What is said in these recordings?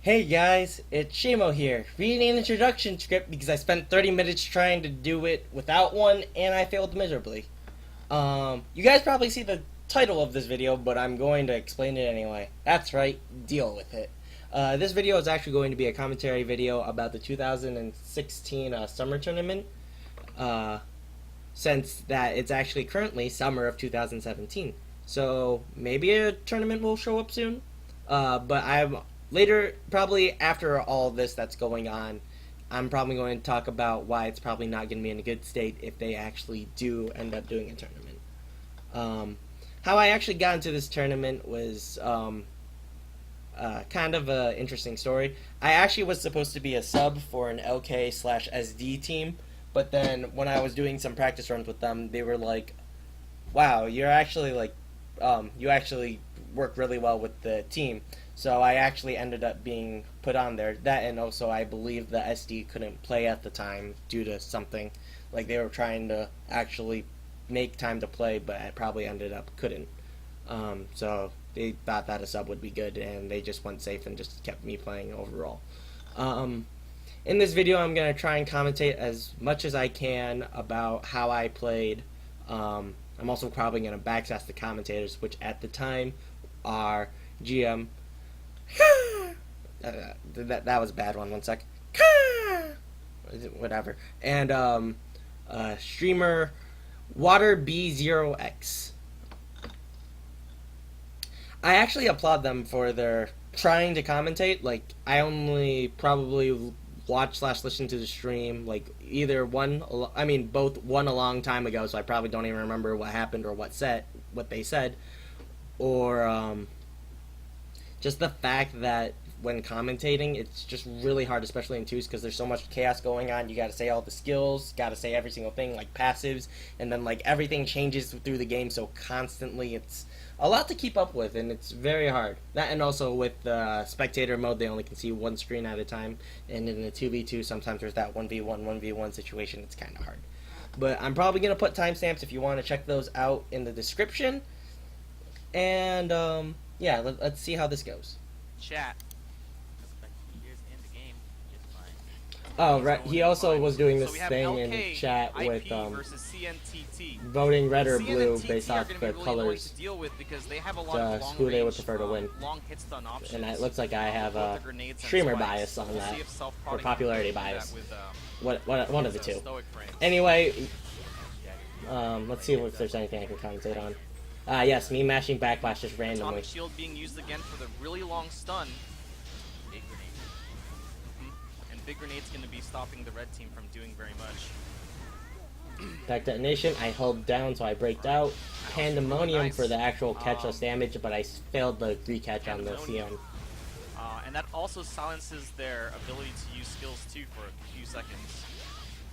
Hey guys, it's Shimo here, reading an introduction script because I spent 30 minutes trying to do it without one and I failed miserably. You guys probably see the title of this video, but I'm going to explain it anyway. That's right, deal with it. This video is actually going to be a commentary video about the 2016 Summer Tournament, since that it's actually currently summer of 2017. So maybe a tournament will show up soon, but I'm later, probably after all of this that's going on, I'm probably going to talk about why it's probably not going to be in a good state if they actually do end up doing a tournament. How I actually got into this tournament was kind of an interesting story. I actually was supposed to be a sub for an LK/SD team, but then when I was doing some practice runs with them, they were like, wow, you're actually like, you actually work really well with the team. So I actually ended up being put on there. That, and also I believe the SD couldn't play at the time due to something. Like they were trying to actually make time to play, but it probably ended up couldn't. So they thought that a sub would be good, and they just went safe and just kept me playing overall. In this video, I'm going to try and commentate as much as I can about how I played. I'm also probably going to backsass the commentators, which at the time are GM. That was a bad one. 1 sec. Whatever. And streamer Water B0X. I actually applaud them for their trying to commentate. Like, I only probably watch/listen to the stream like either both one a long time ago, so I probably don't even remember what happened or what they said, or just the fact that when commentating, it's just really hard, especially in twos, because there's so much chaos going on. You got to say all the skills, got to say every single thing, like passives, and then like everything changes through the game so constantly. It's a lot to keep up with, and it's very hard. That, and also with spectator mode, they only can see one screen at a time, and in the 2v2, sometimes there's that 1v1 situation. It's kind of hard. But I'm probably going to put timestamps if you want to check those out in the description. And yeah, let's see how this goes. Chat. Oh, right. He also was doing this thing in chat with voting red or blue based off the colors, who they would prefer to win. And it looks like I have a streamer bias on that, or popularity bias. One of the two. Anyway, let's see if there's anything I can commentate on. Yes, me mashing backflash just randomly. Atomic shield being used again for the really long stun. Big grenade. And big grenade's going to be stopping the red team from doing very much. Back detonation, I held down so I braked out. Pandemonium for the actual catchless damage, but I failed the re-catch on the CN. And that also silences their ability to use skills too for a few seconds.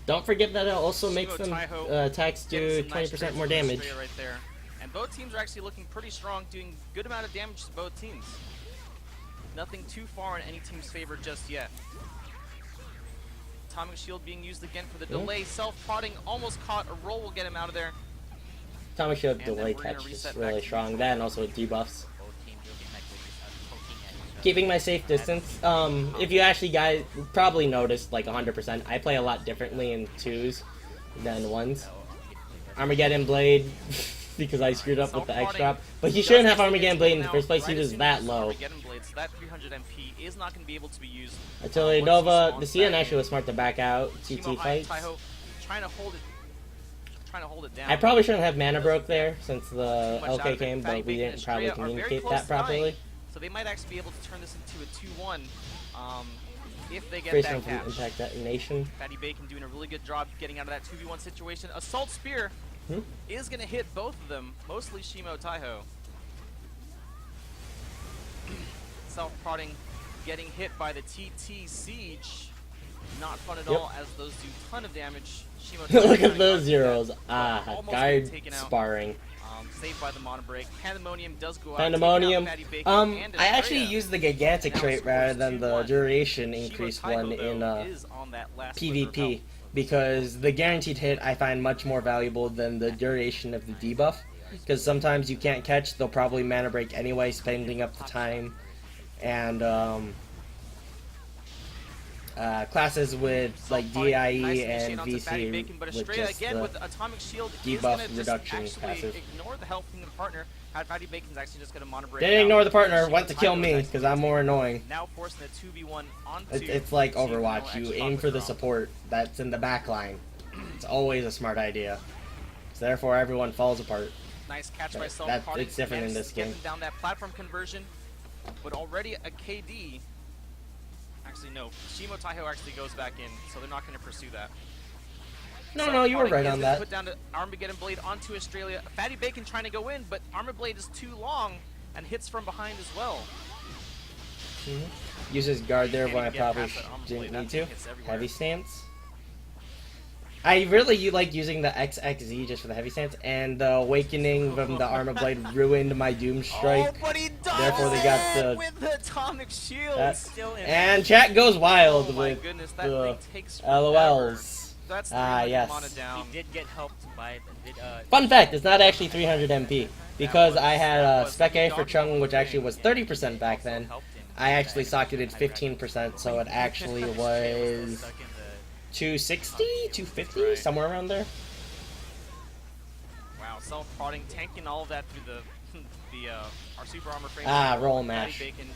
Don't forget that it also makes them attacks do 20% more damage. Right there. And both teams are actually looking pretty strong, doing good amount of damage to both teams. Nothing too far in any team's favor just yet. Atomic shield being used again for the delay. Self-prodding almost caught. A roll will get him out of there. Atomic shield delay catch is really strong. That and also debuffs. Keeping my safe distance. If you actually guys probably noticed, like 100%, I play a lot differently in twos than ones. Armageddon Blade. Because I screwed up with the X drop. But he shouldn't have Armageddon Blade in the first place, he was that low. So that 300 MP is not going to be able to be used. Artillery Nova, the CN actually was smart to back out. TT fights. Trying to hold it down. I probably shouldn't have mana broke there since the LK came, but we didn't probably communicate that properly. So they might actually be able to turn this into a 2-1 if they get Based that on catch. impact detonation. Fatty Bacon doing a really good job getting out of that 2v1 situation. Assault Spear is going to hit both of them, mostly Shimo Taiho. Self-prodding, getting hit by the TT Siege. Not fun at all, as those do a ton of damage. Shimo Look at those zeros. Guard sparring. Saved by the mono break. Pandemonium does go out. Pandemonium. I actually used the gigantic trait rather than the duration increase one in PvP. Because the guaranteed hit I find much more valuable than the duration of the debuff. Because sometimes you can't catch, they'll probably mana break anyway, spending up the time. And classes with like DIE Nice and initiate onto Fatty VC Bacon, but with Estrella just again the with the Atomic Shield is debuff gonna just reduction actually passive. ignore the help from the partner. Fatty Bacon's actually just gonna mono break. Didn't ignore the partner, Shimo went to kill Taiho me is because I'm more annoying. now forcing a 2v1 onto. It's like Team Overwatch. No You X aim for the Chocolate Drop. support that's in the back line. It's always a smart idea. So therefore, everyone falls apart. Nice catch by That- Self. it's different in this game. Down that platform conversion, but already a KD. Actually, no. Shimo Taiho actually goes back in, so they're not going to pursue that. No, you were right on that. Put down the Armageddon Blade onto Australia. Fatty Bacon trying to go in, but Armor Blade is too long and hits from behind as well. Uses guard there Can't when I even get probably past that Armor didn't Blade. need That to. thing hits everywhere. Heavy stance. I really like using the XXZ just for the heavy stance, and the awakening from the armor blade ruined my doom strike. Oh, but he does Therefore, they got it the- with the Atomic Shield. That- Still in and chat goes wild oh my with goodness, that the thing takes forever. LOLs. That's yes. Mana down. He did get helped by Fun fact, it's not actually 300 MP, because was- I had that a was Spec A for dodgy Chung, which thing. actually was 30% back also then. helped him. I actually socketed 15%, so it actually was Stuck in the 260, 250, Right. somewhere around there. Wow, self-prodding, tanking all of that through the our super armor frame. Roll Fatty mash. Bacon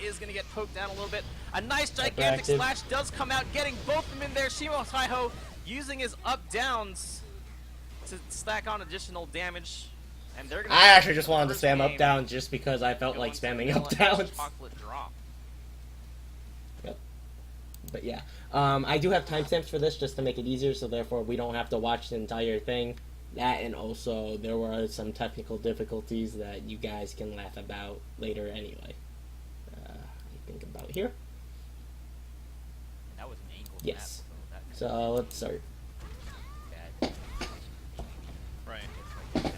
is gonna get poked down a little bit. A nice gigantic Hyperactive. slash does come out, getting both of them in there. Shimo Taiho using his up downs to stack on additional damage, and they're gonna. I actually just wanted to first spam game up down just because I felt go like into spamming vanilla up downs. chocolate drop. But yeah, I do have timestamps for this just to make it easier, so therefore we don't have to watch the entire thing. That, and also there were some technical difficulties that you guys can laugh about later anyway. I think about here. that was an angle. Yes. Map, So let's start. so that Right.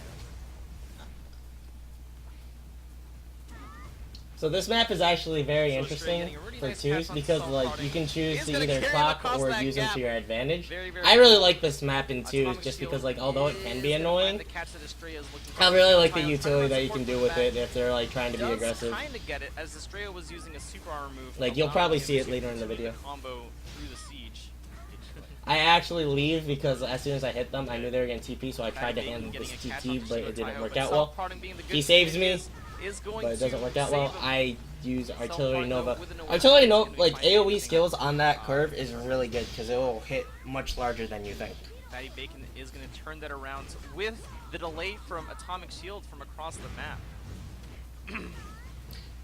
So this map is actually very So interesting getting a really for nice twos pass on because Salt like Prodding. you can choose He's to gonna either carry him clock across or that use them gap. to your advantage. Very, very I really cool. like this map in twos Atomic just Shield because like although it can be is annoying, the catch that Estrella is looking I for. really like the Taiho utility that you support can do from with the it back. if they're like trying to be Does aggressive. kind of get it as Estrella was using a super armor move. Like, you'll allowing probably him see it to later in the continue video. Combo through the siege. I actually leave because as soon as I hit them, I knew they were getting TP, so I tried to Fatty handle Bacon this getting a catch TT, on but Shimo it didn't Taiho, work but out well. self-prodding being the good He saves thing me, is going but it doesn't to work out well. save him. I use Artillery Self-prodding Nova. with an Artillery awareness Nova, is like gonna be finding AoE everything skills out. on that curve is really good because it will hit much larger than you think. Fatty Bacon is going to turn that around with the delay from Atomic Shield from across the map.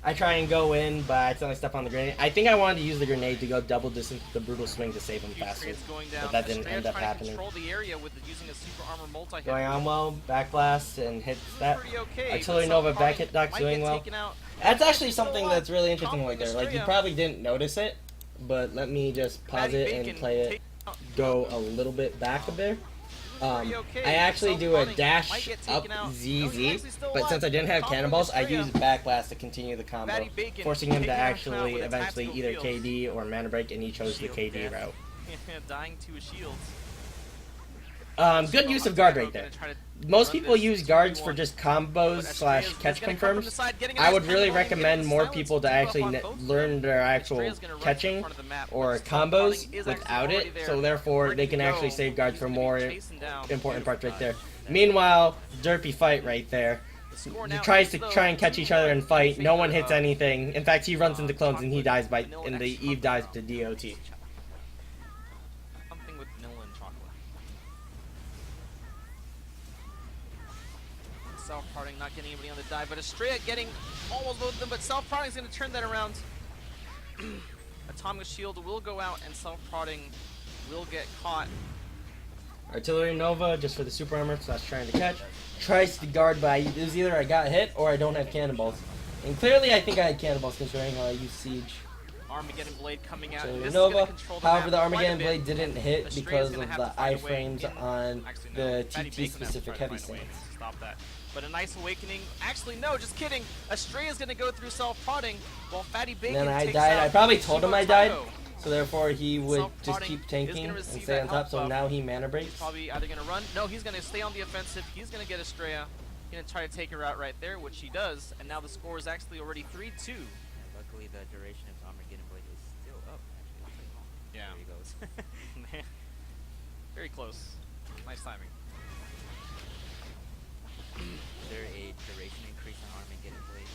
I try and go in, but I accidentally step on the grenade. I think I wanted to use the grenade to go double distance with the brutal swing to save him Huge faster, trades going down. but that didn't Estrella end up trying to happening. control the area with using a super armor multi-hit. Going on well, back blast and hits that. Pretty okay, Artillery but Nova self-prodding back hit docs might doing get well. taken out. That's actually Still something alive. that's really interesting right Comboing there. Like, you Estrella. probably didn't notice it, but let me just pause Fatty it and Bacon play it take out. go a little bit back a bit. Pretty okay. I actually do a Self-prodding might dash get up taken out. No, he's ZZ, actually still but alive. since I didn't have Comboing cannonballs, I Estrella. used back blast to continue the combo, Fatty Bacon forcing him to taking out actually with a eventually tactical either field. KD or mana break, and he chose the Shield KD death. route. Dying to a shield. Good use of guard right there. Most people use guards for just combos slash catch confirms. I would really recommend more people to actually learn their actual catching or combos without it, so therefore they can actually save guards for more important parts right there. Meanwhile, derpy fight right there. He tries to try and catch each other and fight. No one hits anything. In fact, he runs into clones and he dies by, and the Eve dies to DOT. Something with vanilla and chocolate. Self-prodding not getting anybody on the dive, but Estrella getting almost both of them, but self-prodding is going to turn that around. Atomic Shield will go out and self-prodding will get caught. Artillery Nova, just for the super armor, so that's trying to catch. Tries to guard, but it was either I got hit or I don't have cannonballs. And clearly I think I had cannonballs considering how I used Siege. Armageddon Blade coming out. Artillery This is gonna Nova, control the however, map the quite a Armageddon bit, Blade didn't and hit Estrella's because gonna of have the to find a way iframes in- on actually, no, the Fatty TT Bacon has to specific try to heavy find a way stance. to stop that. But a nice awakening. Actually, no, just kidding. Estrella's gonna go through self-prodding while Fatty Bacon And then I takes died. out I probably told him Shimo I died, Taiho. so therefore he would just Self-prodding keep is tanking gonna and receive stay that on top, help so buff. now he mana He's breaks. probably either gonna run. No, he's gonna stay on the offensive. He's gonna get Estrella. Gonna try to take her out right there, which he does. And now the score is actually already 3-2. luckily, the duration of Armageddon Blade is still up. Actually, Yeah. There he goes. Very close. Nice timing. Is there a duration increase on arm and get blades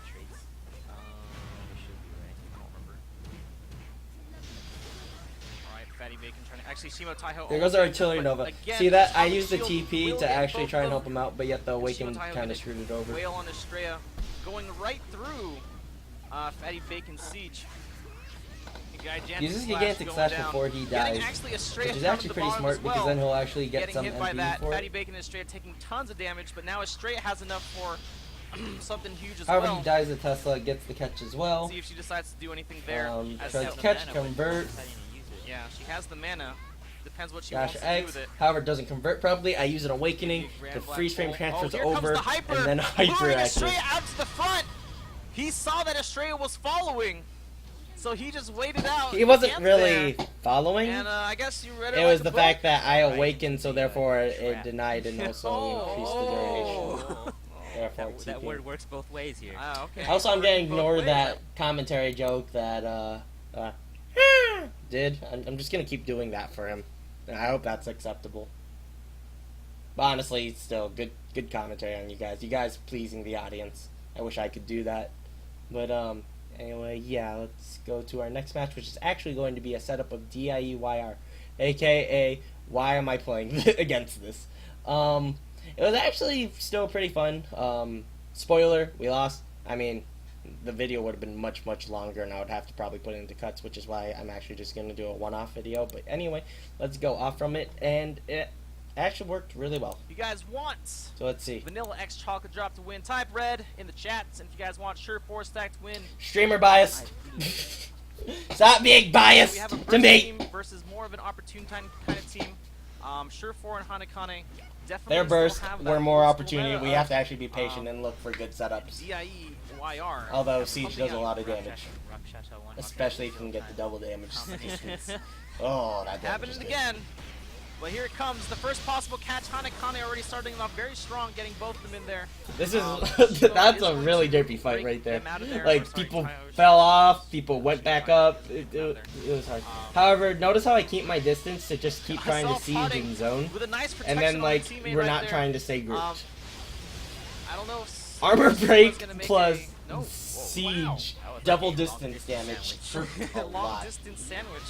traits? There should be, right? I don't remember. Alright, Fatty Bacon trying to... Actually, Shimo Taiho... There goes our Artillery Nova. Again, See that? I Atomic used the Shield TP will to get actually both try and of help them. him out, but yet the And Awaken Shimo Taiho kind gonna of screwed it over. Wail on Estrella, going right through Fatty Bacon Siege. Uses Gigantic Slash before he dies, which is actually pretty smart because then he'll actually get some hit by MP that. for Fatty it. Bacon and Estrella taking tons of damage, but now Estrella has enough for something huge as However, well. he dies, the Tesla gets the catch as well. See if she decides to do anything there. As Tries Tesla- to catch, convert, Yeah, she has the mana. Depends what she dash wants to do X. with it. However, it doesn't convert properly. I use an Awakening, Grand the Black freeze frame Hole. transfers here comes over, the Hyper, and then Hyper luring active. Estrella out to the front. He saw that Estrella was following, so he just waited out. He wasn't camped really there. following. And I guess you read it. It like was a the book. fact that I Right. awakened, so therefore it Trap. denied and also increased the duration. Therefore, That TP. word works both ways here. Ah, okay. Also, I'm gonna Both ignore ways. that commentary joke that did. I'm just gonna keep doing that for him. And I hope that's acceptable. But honestly, still good commentary on you guys. You guys pleasing the audience. I wish I could do that. But anyway, yeah, let's go to our next match, which is actually going to be a setup of DIEYR, aka why am I playing against this? It was actually still pretty fun. Spoiler, we lost. I mean, the video would have been much longer, and I would have to probably put it into cuts, which is why I'm actually just going to do a one-off video. But anyway, let's go off from it, and it actually worked really well. You guys want So let's see. Vanilla X Chocolate Drop to win? Type red in the chats, and if you guys want Sure 4 Stack to win, Streamer biased. Stop being biased we have a to burst me. team versus more of an opportune kind of team. Sure 4 and Hanakane definitely Their still burst have were that more old school opportunity. meta We of, have to actually be patient and look for good setups. DIEYR. Although Siege pumping does a out lot of damage, especially if you can get the double damage distance. Oh, that damage Happening is good. again. But here it comes, the first possible catch. Hanakane already starting off very strong, getting both of them in there. This is Shimo that's is a going really to derpy fight break right there. them out of there. Like Or, sorry, people Taiho fell Shimo. off, people went back up. It was hard. However, notice how I keep my distance to just keep trying to Myself siege potting and zone, with a nice and protection then on like the teammate we're right not there. trying to stay grouped. I don't know if Armor Shima's break gonna make plus a- no. Whoa, siege, That was double like a distance long-distance damage sandwich. for a long lot. distance sandwich.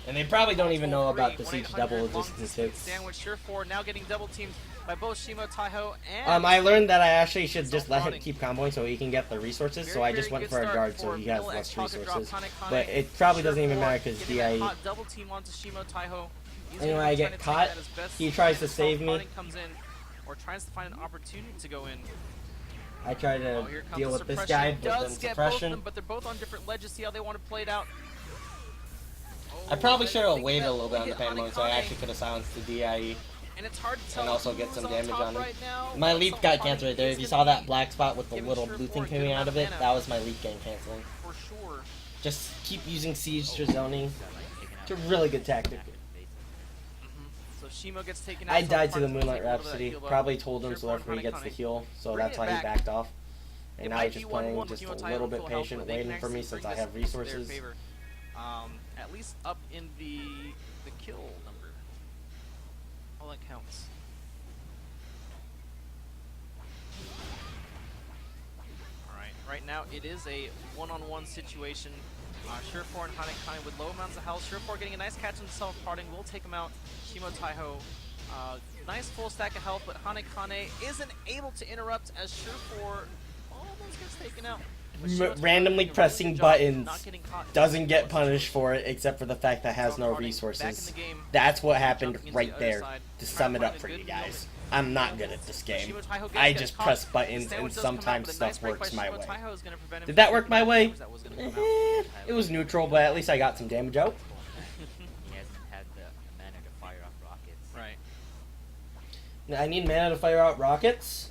And they probably don't even know about the 1-800 siege double long distance hits. Sandwich Sure 4 now getting double teamed by both Shimo Taiho and I learned that I actually should just let him Self-prodding. keep comboing so he can get the resources, so Very, I just very went good for a start guard so for he has Vanilla less X Chocolate Drop, resources. Hanakane. But it probably Sure doesn't even 4 matter because getting that DIE. hot double team onto Shimo Taiho. He's Anyway, gonna I be get trying to take caught. that as best He as tries can. to save me. Self-prodding comes in, or tries to find an opportunity to go in. I try to Oh, here comes deal the with this suppression. guy, but then Does get both of suppression. them, but they're both on different ledges. See how they want to play it out. I probably Oh, should have think waited that a little bit on the hit pan mode so I Hanakane. actually could have silenced the DIE. And it's hard to tell And also get who's some on damage top on him. right now. My But leaf got Self-prodding canceled right there. is If you gonna saw that be black spot with the giving little Sure blue 4 thing a good coming out amount of of it, mana. that was my leaf getting canceling. For sure. Just keep using siege to zoning. It's a really good tactic. So Shimo gets taken out. I died to the Self-prodding's gonna Moonlight take a little bit of Rhapsody. heal up. Probably told him Sure so 4 therefore he gets the Hanakane. heal, so Bring that's it why he back. backed off. It And now might he's just be playing 1-1 just with a Shimo little Taiho bit full health, patient, but they can waiting for me actually since bring I have this to their resources. favor. At least up in the kill number. All that counts. Alright, right now it is a one-on-one situation. Sure 4 and Hanakane with low amounts of health. Sure 4 getting a nice catch on the self-parting will take him out. Shimo Taiho, nice full stack of health, but Hanakane isn't able to interrupt as Sure 4 almost gets taken out. But Shimo Taiho Randomly doing a really pressing good job buttons not getting caught in doesn't the get situation. punished for it except for the fact that it has no Self-parting back in resources. the game. That's what happened Jumping into right the other there side, to trying sum to it find up a for good you guys. moment. I'm not good at this game. Shimo Taiho I gets just caught. press The buttons sandwich and does come out, sometimes but a stuff nice break by works my Shimo way. Taiho is gonna prevent him Did from that taking work my the way? damage that was gonna come out. It was neutral, but at least I got some damage out. He hasn't had the mana to fire off rockets. Right. Now, I need mana to fire out rockets.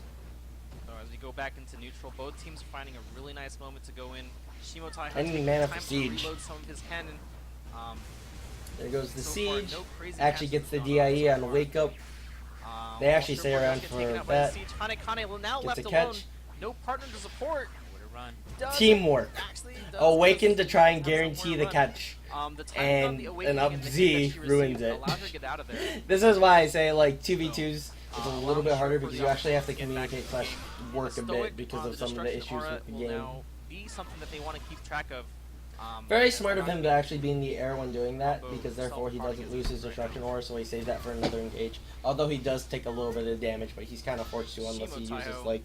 So as we go back into neutral, both teams are finding a really nice moment to go in. Shimo Taiho I need taking mana time for to siege. reload some of his cannon. There goes the So far, siege. no crazy Actually catches gets the going on DIE so on the far. wake up. They While actually Sure stay 4 does around get for taken out by the that. siege. Hanakane now Gets left a alone. catch. No partner to support. Would have run. Doesn't Teamwork. actually does Awaken to try and have some guarantee more the run. catch. The timing on the and awakening an up and the hit Z that she ruins received it. allowed her to get out of there. This is why I say like 2v2s. It's a Allowing little bit harder Sure for because the you actually have to opportunity get back communicate into the slash game. work The a stoic, bit because of some of the destruction issues aura with the will game. now be something that they want to keep track of. Very as smart of they're him not to actually be in the air when doing that, combo because therefore he self-parting doesn't is lose his right destruction now. aura, so he saves that for another engage. Although he does take a little bit of damage, but he's kind of forced to unless he Shimo uses Taiho. like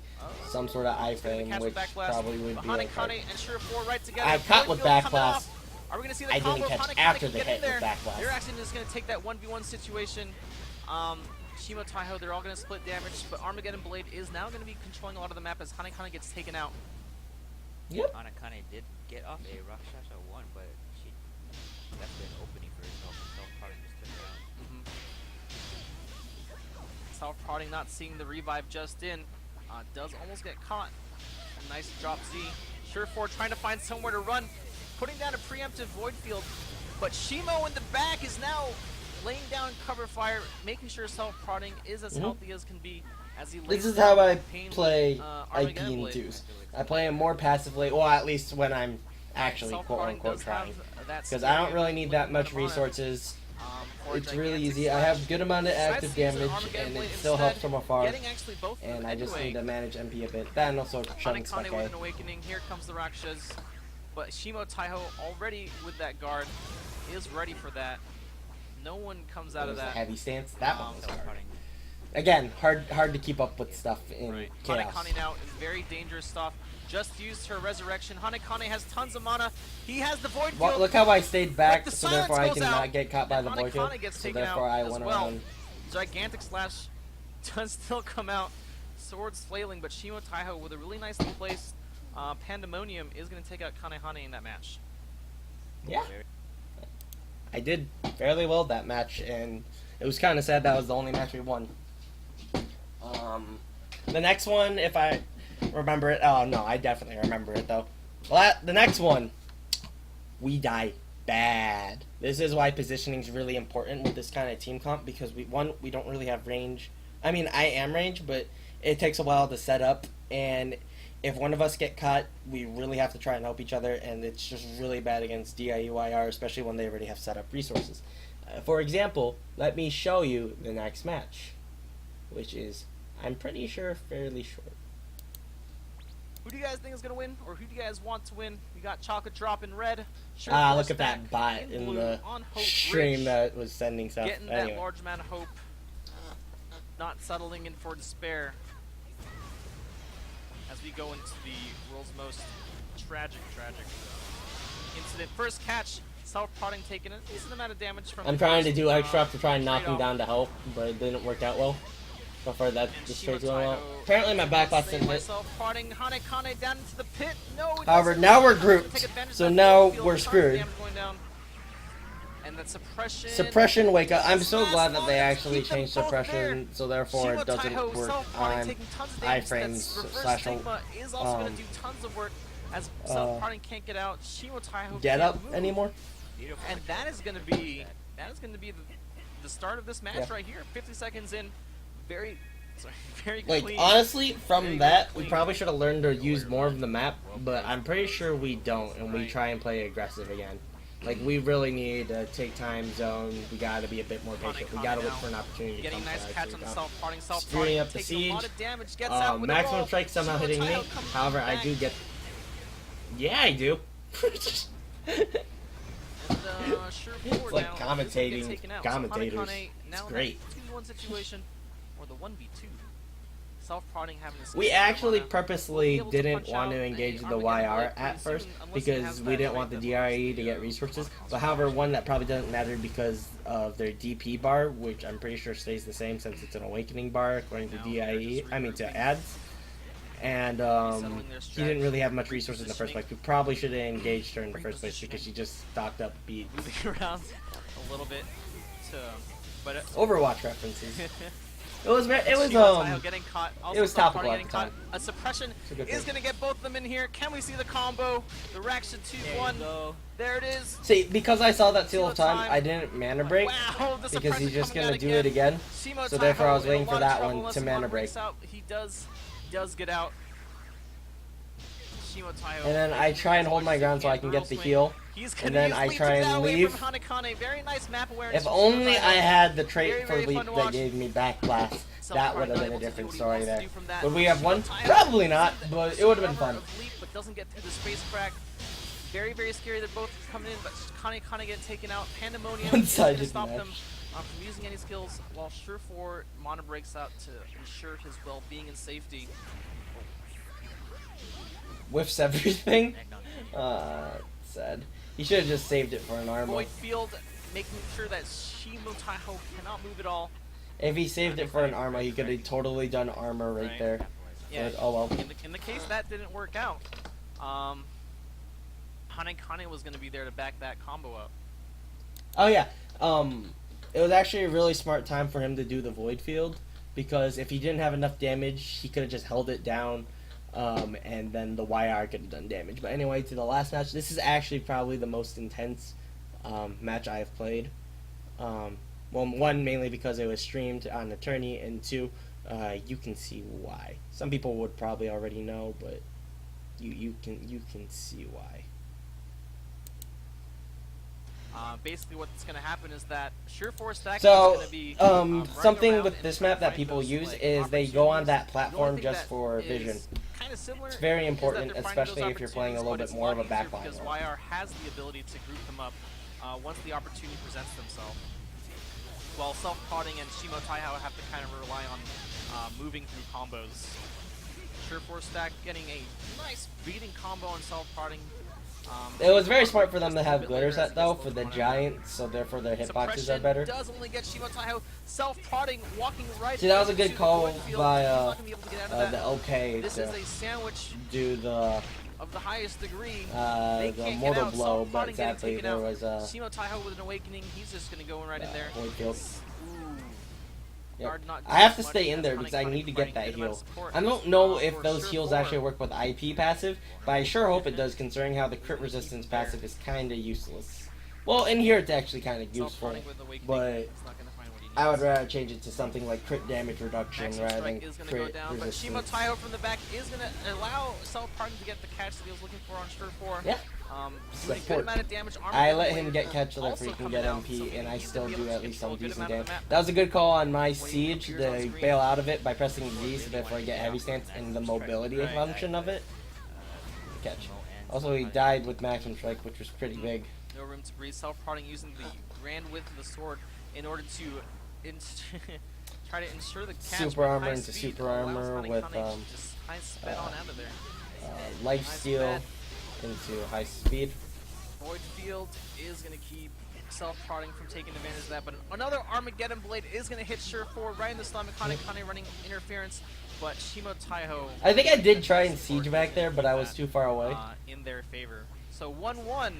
some sort of iframe, Catch which with backblast. probably would But be Hane like hard. Kane and Sure 4 right together. I caught with Void Field coming backblast. off. Are we going to see the I combo? didn't catch Hane Kane after can the get hit in there. with backblast. They're actually just going to take that 1v1 situation. Shimo Taiho, they're all going to split damage, but Armageddon Blade is now going to be controlling a lot of the map as Hane Kane gets taken out. Yep. Hanakane did get off a Rakshasa 1, but she left an opening for herself. Self-parting just took her out. Self-parting not seeing the revive just in. Does almost get caught. A nice drop Z. Sure 4 trying to find somewhere to run. Putting down a preemptive void field. But Shimo in the back is now laying down cover fire, making sure self-prodding is as healthy as can be as he lays This is down how I painless, play Armageddon IP Blade. twos. I play him more passively, well, at least when I'm actually quote Self-prodding unquote does trying. have that Because I don't scary really need that looking much bit of mana, resources. for a It's really gigantic easy. I slash. have good amount of active Decides to use an damage, Armageddon and it Blade still instead, helps from afar. Getting actually both of And them I just anyway. need to manage MP a bit. That and also chunks, Hanakane with okay. an awakening. Here comes the Rakshas. But Shimo Taiho already with that guard is ready for that. No one comes out That of was a that. heavy stance. That one was hard. Self-parting. Again, hard to keep up with stuff in Right. chaos. Hanakane now in very dangerous stuff. Just used her resurrection. Hanakane has tons of mana. He has the void field. Well, look how I stayed back, the so silence therefore I goes cannot out, get caught by and the void field. Hanakane gets So taken therefore out I as went well. around. Gigantic slash does still come out. Swords flailing, but Shimo Taiho with a really nicely placed Pandemonium is going to take out Kanehane in that match. Yeah. I did fairly well that match, and it was kind of sad that was the only match we won. The next one, if I remember it, oh no, I definitely remember it though. Well, the next one, we die bad. This is why positioning is really important with this kind of team comp, because we don't really have range. I mean, I am range, but it takes a while to set up, and if one of us get caught, we really have to try and help each other, and it's just really bad against DIUIR, especially when they already have set up resources. For example, let me show you the next match, which is, I'm pretty sure, fairly short. Who do you guys think is going to win, or who do you guys want to win? We got Chocolate Drop in red. Sure Look Force at that back bot in blue the on Hope stream Bridge. that was sending stuff. Getting Anyway. that large amount of hope. Not settling in for despair. As we go into the world's most tragic incident. First catch, self-prodding taking a decent amount of damage from I'm the trying to first, do extra to try and knock him trade-off. down to help, but it didn't work out well. So far, that And just Shimo trades going well. Taiho Apparently, my backblast saved didn't hit. myself, prodding Hanekane down into the pit. No, it However, doesn't. now we're Take grouped, advantage of so that now field, we're tons of screwed. damage going down. And that suppression. Suppression wake up. I'm so Last glad that one they to actually keep them changed both suppression, so therefore Shimo it doesn't Taiho work self-prodding on taking tons of damage. iframes That's reverse slash stigma is also going to do tons of work as self-prodding can't get out. Shimo Taiho get can't up move. anymore. And that is going to be the start of this match Yeah. right here. 50 seconds in, very Like, clean. honestly, Very, from very that, we clean. probably should have learned to use more of the map, but I'm pretty sure we don't, and we Right. try and play aggressive again. Like, we really need to take time zone. We gotta be a bit more patient. We gotta look for an opportunity to Getting come nice to catch our on the team. self-parting, Screwing up the taking a lot siege. of damage, gets out with a Maximum roll. strike somehow Shimo hitting me. Taiho comes However, I back. do get. Yeah, I do. And, sure It's like now is commentating, gonna get taken out. commentators. So Hanekane It's now in great. that 2v1 situation, or the 1v2. Self-prodding having this. We actually Will purposely be able to didn't punch want out to a engage the Armageddon YR Blade at pretty first soon, unless it because has we that didn't want the trait that DRE to get resources. But however, one that probably doesn't matter because of their DP bar, which I'm pretty sure stays the same since it's an awakening bar according to Now DIE. they're just I mean to regrouping. ads. And Settling their she didn't really have much strategy, resources in the first place. repositioning. We probably should have engaged her in the first place Repositioning. because she just stocked up beats. moving around a little bit to, but Overwatch references. It was Shimo Taiho getting caught. Also it was self-parting topical at getting the caught. time. A suppression It's a good is thing. going to get both of them in here. Can we see the combo? The Raksha 2-1. There it is. See, because I saw that seal Seal of time, time. I didn't mana break Wow, the because he's suppression just coming gonna out do it again. Shimo So therefore, I was Taiho in a waiting for lot of that trouble one unless to he mana breaks break. out. He does get out. Shimo Taiho. And then I try and hold my ground so I can get the heal. He's and gonna then use I leap try to get and away leave. from Hanekane. Very nice map awareness. If from only Shimotaiho. I had the trait Very, for very leap fun to that watch. gave me back blast, that would have been a different story there. That. Would we have won? Shimotaiho Probably not, uses but the it would have been cover fun. of leap, but doesn't get through the space crack. Very, very scary. They're both coming in, but Hanekane getting taken out. Pandemonium is going to One-sided stop them match. from using any skills, while Sure4 Mana breaks out to ensure his well-being and safety. Whiffs everything. Egg on. Sad. He should have just saved it for an armor. Void Field making sure that Shimotaiho cannot move at all. If he saved it for an armor, he could have totally done armor right there. Yeah. But, oh well. In the case that didn't work out, Hanekane was going to be there to back that combo up. Oh yeah. It was actually a really smart time for him to do the void field, because if he didn't have enough damage, he could have just held it down, and then the YR could have done damage. But anyway, to the last match. This is actually probably the most intense match I have played. Well, one, mainly because it was streamed on the tourney, and two, you can see why. Some people would probably already know, but you can see why. Basically, what's going to happen is that Sure4 Stack So, is going to be something with this map that people use is they go on that platform just for vision. Kind of similar. It's very is that important, they're finding especially those if you're playing a little opportunities, bit but more of a it's lot easier backline role. because YR has the ability to group them up once the opportunity presents themselves. While self-prodding and Shimotaiho have to kind of rely on moving through combos. Sure4 Stack getting a nice beating combo on self-prodding. It was very smart for them to have glitter set though for the giants, so therefore their hitboxes are better. Does only get Shimotaiho self-prodding, walking right. See, that was a good into the call void field. by He's not gonna be able to get out of that. the OK This to is a sandwich do the of the highest degree. They can't get mortal out. blow, but Self-prodding getting sadly taken there out. was Shimotaiho with an awakening. He's just gonna go right in there. void field. Ooh. Yep. Guard not I have to doing stay much in there as because I Hanekane need to get providing that good amount of heal. support. I don't know if For those heals Sure4. actually work with IP passive, but I sure hope it does, considering how the crit resistance passive is kind of useless. Well, in here it's actually kind of useful, Self-prodding with awakening, but he's not gonna find what he needs. I would rather change it to something like crit damage reduction Maximum rather than strike is going to go crit down, but resistance. Shimotaiho from the back is going to allow self-prodding to get the catch that he was looking for on Sure4. Yeah. Doing a good amount of damage. I let him get catch so that he can get MP, and I still do at least some decent damage. That was a good call on my siege to bail out of it by pressing Z, so therefore I get heavy stance and the mobility function of it. Catch. Also, he died with maximum strike, which was pretty big. No room to breathe. Self-prodding using the grand width of the sword in order to try to ensure the catch. Super with armor high into speed super allows armor Hanekane with to just high sped on out of there. life Nice steal sped. into high speed. Void Field is going to keep self-prodding from taking advantage of that, but another Armageddon Blade is going to hit Sure4 right in the stomach. Hanekane running interference, but Shimotaiho I think I did try and siege back there, but I was too far away. in their favor. So 1-1.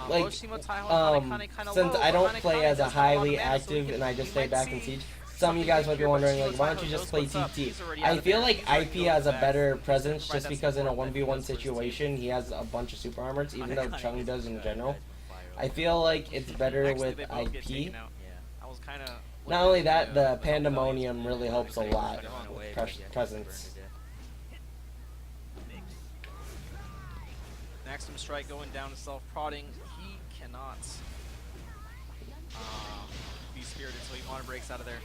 Like, both Shimotaiho and Hanekane kinda since low, I but don't Hanekane play as a does have lot of highly mana, so active we and I just we stay might back and see siege, some of you guys might be something wondering, here, like, why but don't you just Shimotaiho play knows what's up. TT? He's already out I of feel there. like He's already IP going has a back. better He presence can provide just that because in a support that he 1v1 does for his team. situation he has a bunch of super armors, even though Hanekane Chung is does in good, general. guys, with fire I feel like it's better Actually, with they both get IP. taken out. Yeah. I was kind of Not only that, the Pandemonium really helps a lot Run away, with but yeah, presence. burned to death. Maximum strike going down to self-prodding. He cannot be spirited, so he Mana breaks out of there.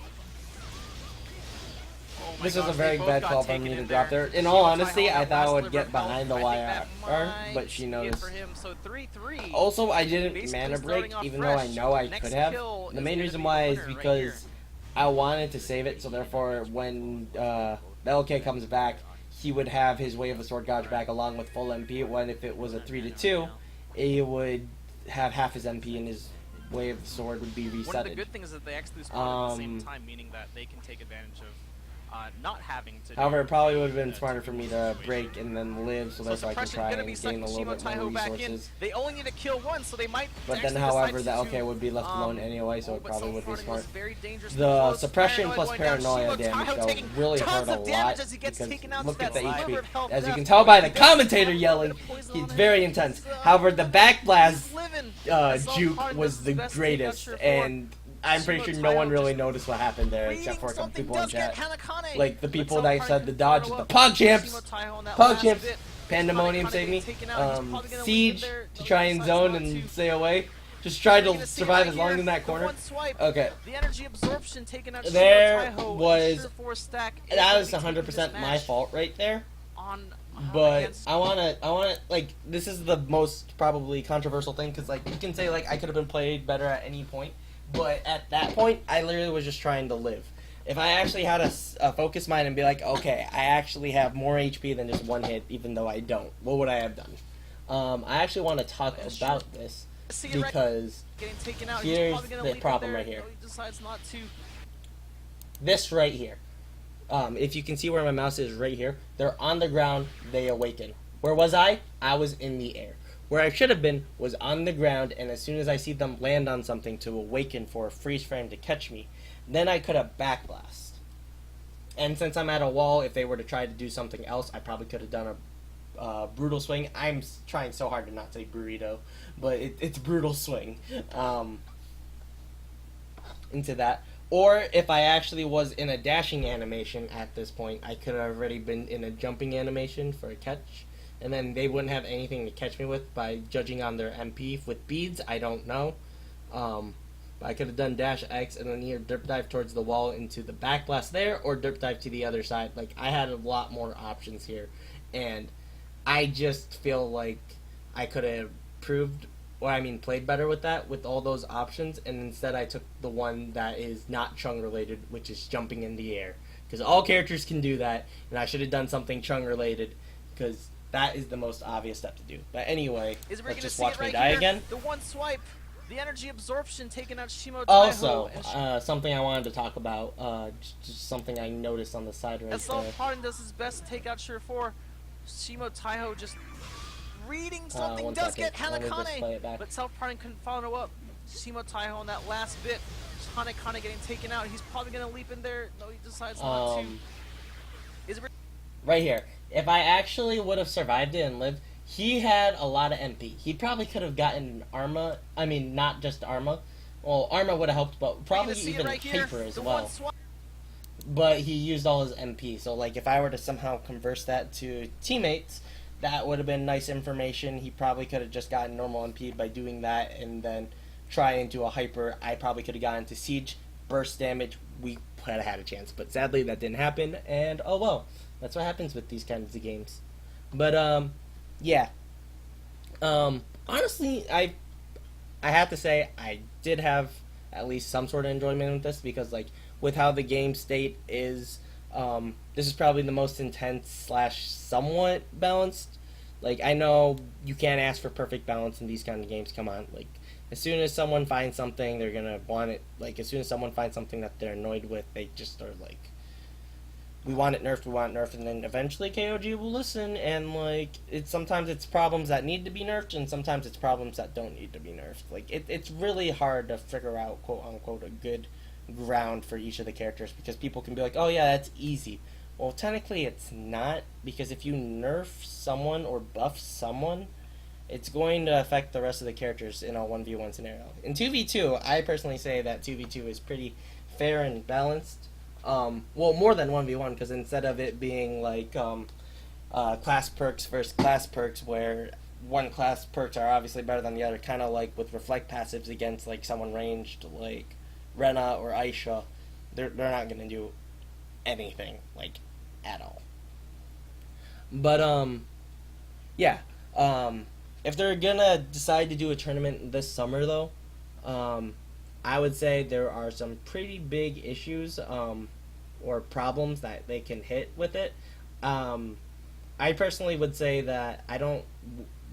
Oh my This was a gosh, very they both bad got call for taken me to in drop there. In Shimotaiho all on honesty, that I thought I last would sliver get of behind the health. I think YR, that but she might be it noticed. for him. So 3-3. Also, I didn't Basically mana break, starting off even though I fresh. know I Next could have. kill The is main gonna reason be why the is winner right because here. I wanted to save it, so therefore when the LK comes back, he would have his Way of the Sword Gouge back along with full MP, when if it was a 3-2, he would have half his MP and his Way of the Sword would be One of the resetted. good things is that they actually spawn at the same time, meaning that they can take advantage of not having to. However, it probably would have been smarter for me to break and then live, so So therefore I can suppression try gonna and be gain a sucking little bit more Shimotaiho back in. resources. They only need to kill one, so they might. But then, actually however, decide the to, LK would be left alone anyway, so it but probably would be self-prodding smart. was very dangerous and The close. suppression plus going down. paranoia damage Shimotaiho though taking really tons hurt a of damage lot as he gets because taken out look to at the that sliver HP. of health As you left. can tell by the He does commentator have a yelling, little bit of poison it's on very him. intense. He's, However, the back blast he's living. juke Self-prodding was does the his best to take out greatest, Sure4. and I'm pretty sure no one Shimotaiho really just noticed what happened there reading except for a couple something people in does get chat. Hanekane. Like the But people that self-prodding said the can dodge, follow the up. Pog champs! Shimotaiho on that Pog last champs! bit. Pandemonium Hana saved me. getting taken out. He's probably gonna leap in Siege there. to No, try he and decides zone not and to. stay away. Just try You're to gonna see it survive right as long here. as in that The corner. one swipe. Okay. The energy absorption taking out There Shimo Taiho. was- Sure 4 stack. is That gonna was be taking 100% this my match fault right there. On But against I wanna, like, this is the most probably controversial thing, because, like, you can say, like, I could have been played better at any point, but at that point, I literally was just trying to live. If I actually had a focus mind and be like, okay, I actually have more HP than just one hit, even though I don't, what would I have done? I actually want to talk about this, see it right because getting taken out. here's He's probably gonna the leap in problem there. right here. No, he decides not to. This right here. If you can see where my mouse is right here, they're on the ground, they awaken. Where was I? I was in the air. Where I should have been was on the ground, and as soon as I see them land on something to awaken for a freeze frame to catch me, then I could have backblast. And since I'm at a wall, if they were to try to do something else, I probably could have done a brutal swing. I'm trying so hard to not say burrito, but it's brutal swing into that. Or if I actually was in a dashing animation at this point, I could have already been in a jumping animation for a catch, and then they wouldn't have anything to catch me with by judging on their MP with beads. I don't know. But I could have done dash X and then either derp dive towards the wall into the backblast there, or derp dive to the other side. Like, I had a lot more options here, and I just feel like I could have played better with that, with all those options, and instead I took the one that is not Chung related, which is jumping in the air. Because all characters can do that, and I should have done something Chung related, because that is the most obvious step to do. But anyway, let's just watch me die again. The one swipe, the energy absorption taking out Shimo Taiho. Also, something I wanted to talk about, just something I noticed on the side right as there. Self-Pardon does his best to take out Sure 4, Shimo Taiho just reading something, one does second. get Let me just play it Hanakane, back. but Self-Pardon couldn't follow up. Shimo Taiho on that last bit, Hanakane getting taken out. He's probably going to leap in there. No, he decides not to. Is it Right here. If I actually would have survived it and lived, he had a lot of MP. He probably could have gotten Arma. I mean, not just Arma. Well, Arma would have helped, but probably even Hyper as well. But he used all his MP, so, like, if I were to somehow converse that to teammates, that would have been nice information. He probably could have just gotten normal MP by doing that, and then try into a Hyper. I probably could have gotten to Siege, burst damage. We could have had a chance, but sadly that didn't happen, and oh well. That's what happens with these kinds of games. But, yeah. Honestly, I have to say, I did have at least some sort of enjoyment with this, because, like, with how the game state is, this is probably the most intense / somewhat balanced. Like, I know you can't ask for perfect balance in these kind of games, come on. Like, as soon as someone finds something, they're gonna want it. Like, as soon as someone finds something that they're annoyed with, they just are like, we want it nerfed, and then eventually KOG will listen, and, like, sometimes it's problems that need to be nerfed, and sometimes it's problems that don't need to be nerfed. Like, it's really hard to figure out, quote-unquote, a good ground for each of the characters, because people can be like, oh yeah, that's easy. Well, technically it's not, because if you nerf someone or buff someone, it's going to affect the rest of the characters in a 1v1 scenario. In 2v2, I personally say that 2v2 is pretty fair and balanced. Well, more than 1v1, because instead of it being like class perks versus class perks, where one class perks are obviously better than the other, kind of like with reflect passives against like someone ranged like Rena or Aisha, they're not going to do anything, like, at all. But, yeah. If they're going to decide to do a tournament this summer, though, I would say there are some pretty big issues or problems that they can hit with it. I personally would say that I don't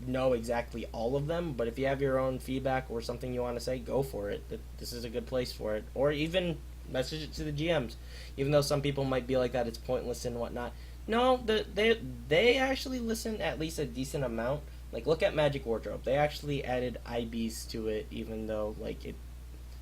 know exactly all of them, but if you have your own feedback or something you want to say, go for it. This is a good place for it. Or even message it to the GMs. Even though some people might be like that, it's pointless and whatnot. No, they actually listen at least a decent amount. Like, look at Magic Wardrobe. They actually added IBs to it, even though,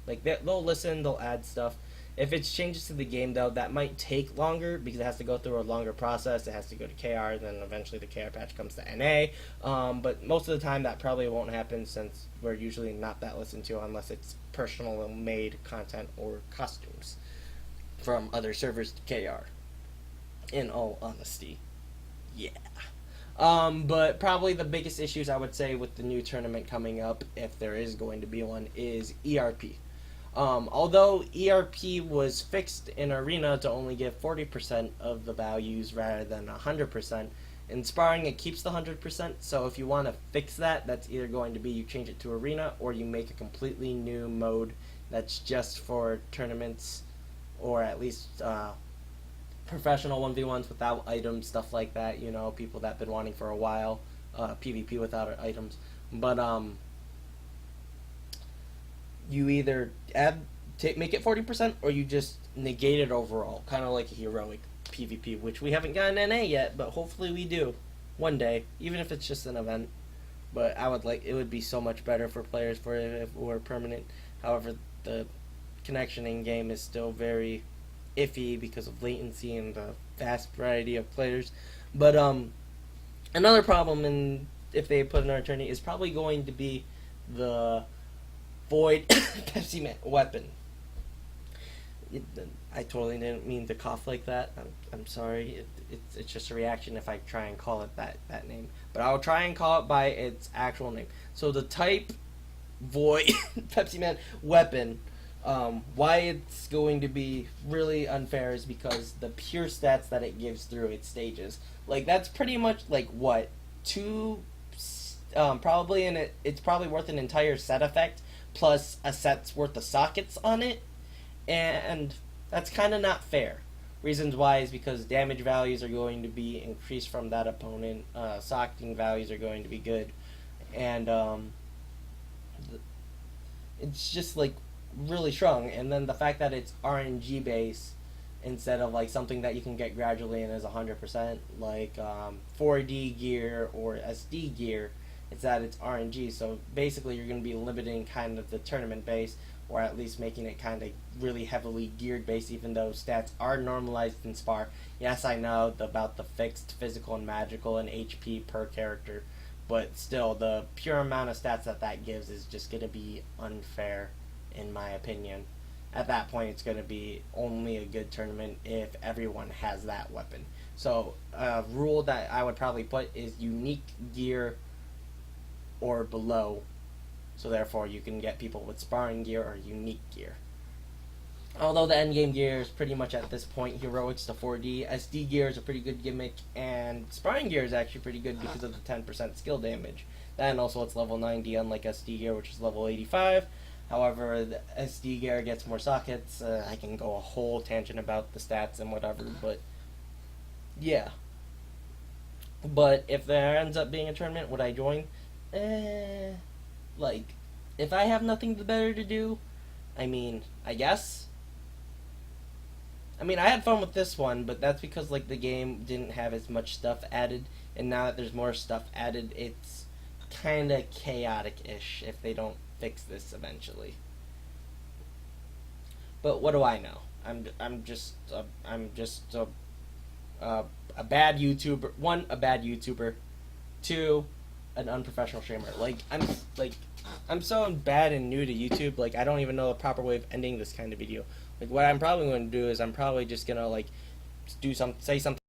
they'll listen, they'll add stuff. If it's changes to the game, though, that might take longer, because it has to go through a longer process. It has to go to KR, then eventually the KR patch comes to NA. But most of the time, that probably won't happen, since we're usually not that listened to unless it's personal made content or costumes from other servers to KR. In all honesty. Yeah. But probably the biggest issues I would say with the new tournament coming up, if there is going to be one, is ERP. Although ERP was fixed in Arena to only give 40% of the values rather than 100%, in sparring it keeps the 100%, so if you want to fix that, that's either going to be you change it to Arena or you make a completely new mode that's just for tournaments, or at least professional 1v1s without items, stuff like that, you know, people that have been wanting for a while, PvP without items. But you either make it 40% or you just negate it overall, kind of like a heroic PvP, which we haven't gotten NA yet, but hopefully we do one day, even if it's just an event. But it would be so much better for players for if it were permanent. However, the connection in game is still very iffy because of latency and the vast variety of players. But another problem if they put another tourney is probably going to be the Void Pepsi Man weapon. I totally didn't mean to cough like that. I'm sorry. It's just a reaction if I try and call it that name. But I'll try and call it by its actual name. So the type Void Pepsi Man weapon, why it's going to be really unfair is because the pure stats that it gives through its stages. Like, that's pretty much like what? Probably it's probably worth an entire set effect plus a set's worth of sockets on it, and that's kind of not fair. Reasons why is because damage values are going to be increased from that opponent, socketing values are going to be good, and it's just like really strong. And then the fact that it's RNG based instead of like something that you can get gradually and is 100%, like 4D gear or SD gear. It's that it's RNG, so basically you're going to be limiting kind of the tournament base, or at least making it kind of really heavily geared base, even though stats are normalized in Spar. Yes, I know about the fixed physical and magical and HP per character, but still, the pure amount of stats that gives is just going to be unfair, in my opinion. At that point, it's going to be only a good tournament if everyone has that weapon. So, a rule that I would probably put is unique gear or below, so therefore you can get people with sparring gear or unique gear. Although the endgame gear is pretty much at this point heroics to 4D, SD gear is a pretty good gimmick, and sparring gear is actually pretty good because of the 10% skill damage. Then also it's level 90, unlike SD gear, which is level 85. However, the SD gear gets more sockets. I can go a whole tangent about the stats and whatever, but yeah. But if there ends up being a tournament, would I join? Like, if I have nothing better to do, I mean, I guess. I mean, I had fun with this one, but that's because, like, the game didn't have as much stuff added, and now that there's more stuff added, it's kind of chaotic-ish if they don't fix this eventually. But what do I know? I'm just a bad YouTuber. One, a bad YouTuber. Two, an unprofessional streamer. I'm so bad and new to YouTube, like, I don't even know the proper way of ending this kind of video. Like, what I'm probably going to do is I'm probably just going to, like, say something